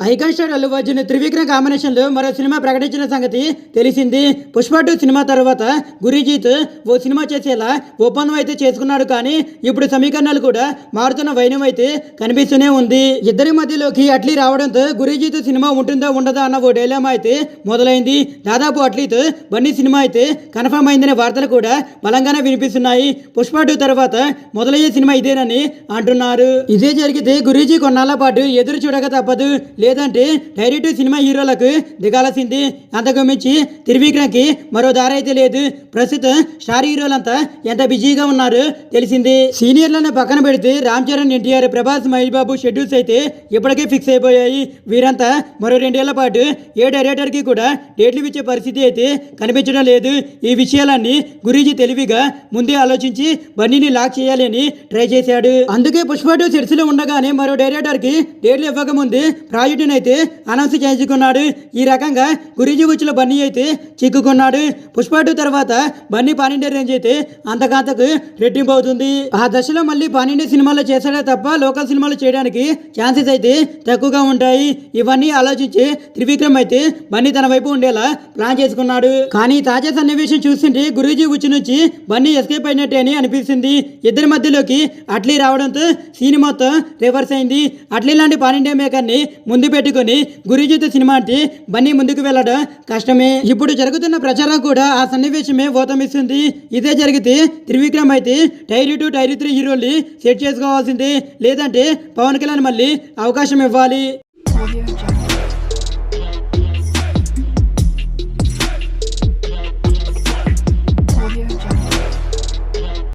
Icon star Allu Arjun Trivikram combination లో మరో cinema ప్రకటించిన సంగతి తెలిసింది. పుష్ప 2 సినిమా తర్వాత గురుజీత్ ఓ సినిమా చేసేలా ఒప్పందం అయితే చేసుకున్నాడు. కానీ ఇప్పుడు సమీకరణాలు కూడా మారుతున్న వైనం అయితే కనిపిస్తూనే ఉంది. ఇద్దరి మధ్యలోకి అట్లీ రావడంతో గురుజీత్ సినిమా ఉంటుందా ఉండదా అన్న ఓ డైలామా అయితే మొదలైంది. దాదాపు అట్లీతో బన్నీ సినిమా అయితే కన్ఫర్మ్ అయిందనే వార్తలు కూడా బలంగానే వినిపిస్తున్నాయి. పుష్ప 2 తర్వాత మొదలయ్యే సినిమా ఇదేనని అంటున్నారు. ఇదే జరిగితే గురూజీ కొన్నాళ్ళ పాటు ఎదురు చూడక తప్పదు. లేదంటే డైరెక్ట్ సినిమా హీరోలకు దిగాల్సింది. అంతకు మించి త్రివిక్రమ్కి మరో దారి అయితే లేదు. ప్రస్తుతం స్టార్ హీరోలంతా ఎంత బిజీగా ఉన్నారో తెలిసింది. సీనియర్లను పక్కన పెడితే రామ్ చరణ్, ఎన్టీఆర్, ప్రభాస్, మహేష్ బాబు షెడ్యూల్స్ అయితే ఇప్పటికే ఫిక్స్ అయిపోయాయి. వీరంతా మరో 2 ఏళ్ల పాటు ఏ డైరెక్టర్కి కూడా డేట్లు ఇచ్చే పరిస్థితి అయితే కనిపించడం లేదు. ఈ విషయాలన్నీ గురూజీ తెలివిగా ముందే ఆలోచించి బన్నీని లాక్ చేయాలి అని ట్రై చేశాడు. అందుకే పుష్ప 2 సెట్స్లో ఉండగానే మరో డైరెక్టర్కి డేట్లు ఇవ్వకముందే ప్రాజెక్టును అయితే అనౌన్స్ చేసుకున్నాడు. ఈ రకంగా గురూజీ ఉచ్చులో బన్నీ అయితే చిక్కుకున్నాడు. పుష్ప 2 తర్వాత బన్నీ పాన్ ఇండియా రేంజ్ అయితే అంతకంతకు రెట్టింపు అవుతుంది. ఆ దశలో మళ్ళీ పాన్ ఇండియా సినిమాలో చేశాడే తప్ప లోకల్ సినిమాలు చేయడానికి ఛాన్సెస్ అయితే తక్కువగా ఉంటాయి. ఇవన్నీ ఆలోచించి త్రివిక్రమ్ అయితే బన్నీ తన వైపు ఉండేలా ప్లాన్ చేసుకున్నాడు. కానీ తాజా సన్నివేశం చూస్తుంటే గురూజీ ఉచ్చు నుంచి బన్నీ ఎస్కేప్ అయినట్టే అని అనిపిస్తుంది. ఇద్దరి మధ్యలోకి అట్లీ రావడంతో సీన్ మొత్తం రివర్స్ అయింది. అట్లీ లాంటి పాన్ ఇండియా మేకర్ని ముందు పెట్టుకుని గురూజీతో సినిమా అంటే బన్నీ ముందుకు వెళ్ళడం కష్టమే. ఇప్పుడు జరుగుతున్న ప్రచారం కూడా ఆ సన్నివేశమే ఓతమిస్తుంది. ఇదే జరిగితే త్రివిక్రమ్ అయితే టైర్ 2, టైర్ 3 హీరోల్ని సెట్ చేసుకోవాల్సిందే. లేదంటే పవన్ కళ్యాణ్ మళ్ళీ అవకాశం ఇవ్వాలి.